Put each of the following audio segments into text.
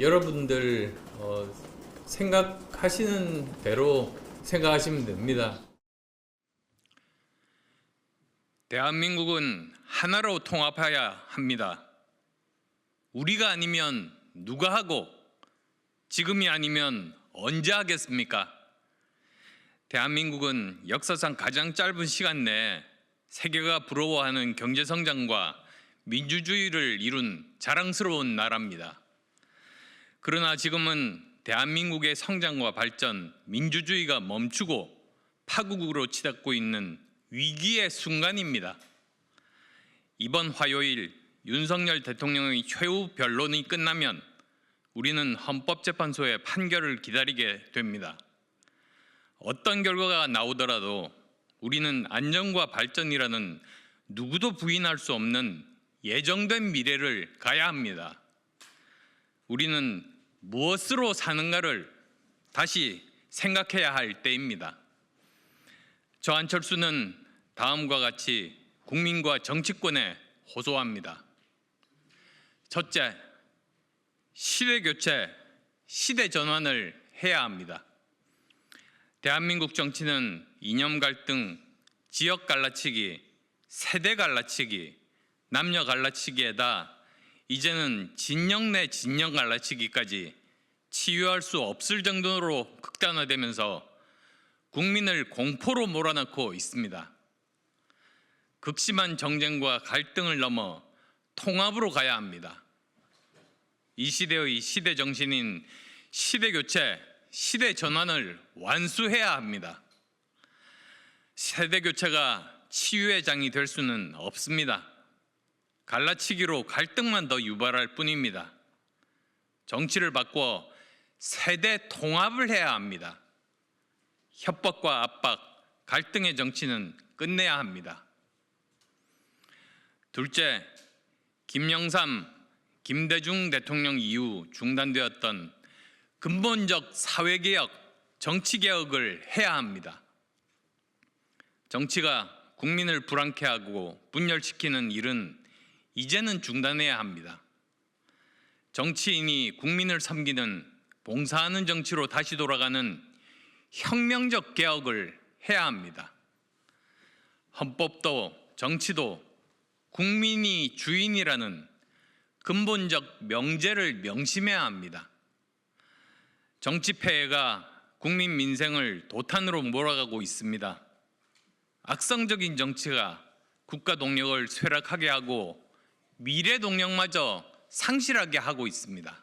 여러분들 생각하시는 대로 생각하시면 됩니다. 대한민국은 하나로 통합해야 합니다. 우리가 아니면 누가 하고 지금이 아니면 언제 하겠습니까? 대한민국은 역사상 가장 짧은 시간 내에 세계가 부러워하는 경제성장과 민주주의를 이룬 자랑스러운 나라입니다. 그러나 지금은 대한민국의 성장과 발전, 민주주의가 멈추고 파국으로 치닫고 있는 위기의 순간입니다. 이번 화요일 윤석열 대통령의 최후 변론이 끝나면 우리는 헌법재판소의 판결을 기다리게 됩니다. 어떤 결과가 나오더라도 우리는 안정과 발전이라는 누구도 부인할 수 없는 예정된 미래를 가야 합니다. 우리는 무엇으로 사는가를 다시 생각해야 할 때입니다. 저 안철수는 다음과 같이 국민과 정치권에 호소합니다. 첫째, 시대교체, 시대전환을 해야 합니다. 대한민국 정치는 이념 갈등, 지역 갈라치기, 세대 갈라치기, 남녀 갈라치기에다 이제는 진영 내 진영 갈라치기까지 치유할 수 없을 정도로 극단화되면서 국민을 공포로 몰아넣고 있습니다. 극심한 정쟁과 갈등을 넘어 통합으로 가야 합니다. 이 시대의 시대 정신인 시대교체, 시대전환을 완수해야 합니다. 세대교체가 치유의 장이 될 수는 없습니다. 갈라치기로 갈등만 더 유발할 뿐입니다. 정치를 바꿔 세대 통합을 해야 합니다. 협박과 압박, 갈등의 정치는 끝내야 합니다. 둘째, 김영삼, 김대중 대통령 이후 중단되었던 근본적 사회개혁, 정치개혁을 해야 합니다. 정치가 국민을 불안케 하고 분열시키는 일은 이제는 중단해야 합니다. 정치인이 국민을 섬기는 봉사하는 정치로 다시 돌아가는 혁명적 개혁을 해야 합니다. 헌법도 정치도 국민이 주인이라는 근본적 명제를 명심해야 합니다. 정치 폐해가 국민 민생을 도탄으로 몰아가고 있습니다. 악성적인 정치가 국가 동력을 쇠락하게 하고 미래 동력마저 상실하게 하고 있습니다.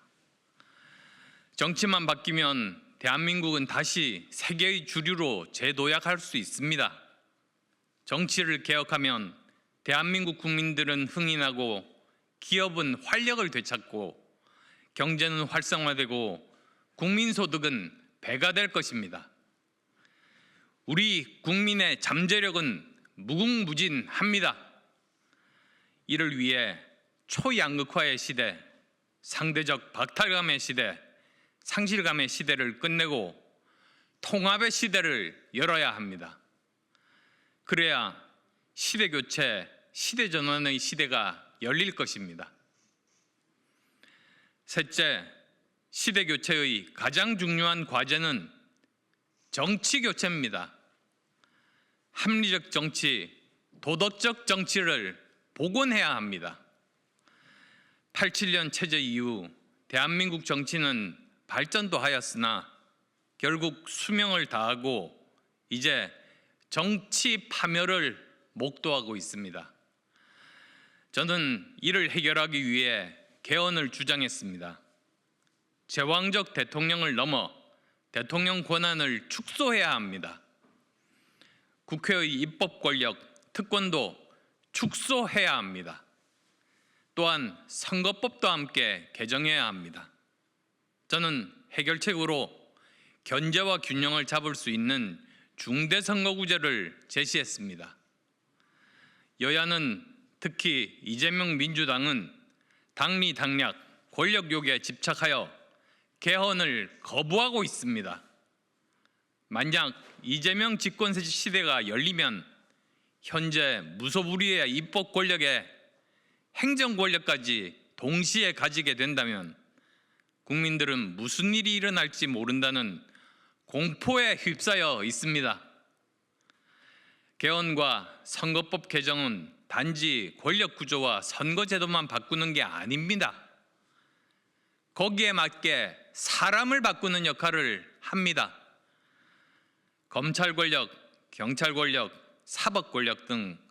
정치만 바뀌면 대한민국은 다시 세계의 주류로 재도약할 수 있습니다. 정치를 개혁하면 대한민국 국민들은 흥이 나고 기업은 활력을 되찾고 경제는 활성화되고 국민소득은 배가 될 것입니다. 우리 국민의 잠재력은 무궁무진합니다. 이를 위해 초양극화의 시대, 상대적 박탈감의 시대, 상실감의 시대를 끝내고 통합의 시대를 열어야 합니다. 그래야 시대교체, 시대전환의 시대가 열릴 것입니다. 셋째, 시대교체의 가장 중요한 과제는 정치교체입니다. 합리적 정치, 도덕적 정치를 복원해야 합니다. 87년 체제 이후 대한민국 정치는 발전도 하였으나 결국 수명을 다하고 이제 정치 파멸을 목도하고 있습니다. 저는 이를 해결하기 위해 개헌을 주장했습니다. 제왕적 대통령을 넘어 대통령 권한을 축소해야 합니다. 국회의 입법 권력, 특권도 축소해야 합니다. 또한 선거법도 함께 개정해야 합니다. 저는 해결책으로 견제와 균형을 잡을 수 있는 중대선거구제를 제시했습니다. 여야는 특히 이재명 민주당은 당리당략, 권력욕에 집착하여 개헌을 거부하고 있습니다. 만약 이재명 집권 시대가 열리면 현재 무소불위의 입법 권력에 행정 권력까지 동시에 가지게 된다면 국민들은 무슨 일이 일어날지 모른다는 공포에 휩싸여 있습니다. 개헌과 선거법 개정은 단지 권력 구조와 선거제도만 바꾸는 게 아닙니다. 거기에 맞게 사람을 바꾸는 역할을 합니다. 검찰 권력, 경찰 권력, 사법 권력 등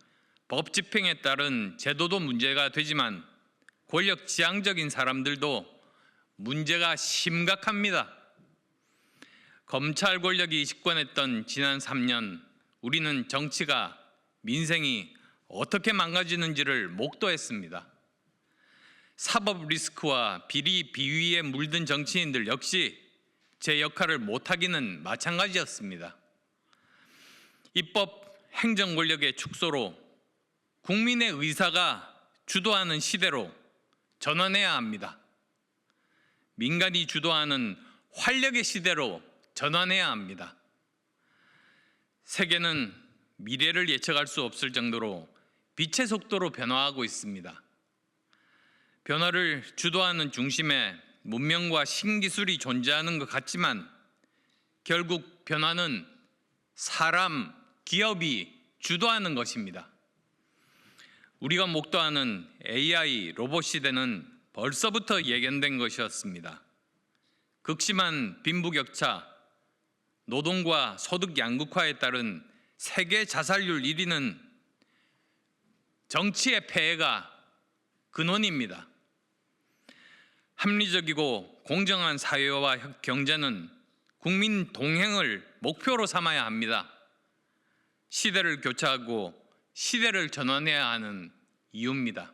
법 집행에 따른 제도도 문제가 되지만 권력 지향적인 사람들도 문제가 심각합니다. 검찰 권력이 집권했던 지난 3년, 우리는 정치가, 민생이 어떻게 망가지는지를 목도했습니다. 사법 리스크와 비리 비위에 물든 정치인들 역시 제 역할을 못하기는 마찬가지였습니다. 입법, 행정 권력의 축소로 국민의 의사가 주도하는 시대로 전환해야 합니다. 민간이 주도하는 활력의 시대로 전환해야 합니다. 세계는 미래를 예측할 수 없을 정도로 빛의 속도로 변화하고 있습니다. 변화를 주도하는 중심에 문명과 신기술이 존재하는 것 같지만 결국 변화는 사람, 기업이 주도하는 것입니다. 우리가 목도하는 AI, 로봇 시대는 벌써부터 예견된 것이었습니다. 극심한 빈부격차, 노동과 소득 양극화에 따른 세계 자살률 1위는 정치의 폐해가 근원입니다. 합리적이고 공정한 사회와 경제는 국민 동행을 목표로 삼아야 합니다. 시대를 교차하고 시대를 전환해야 하는 이유입니다.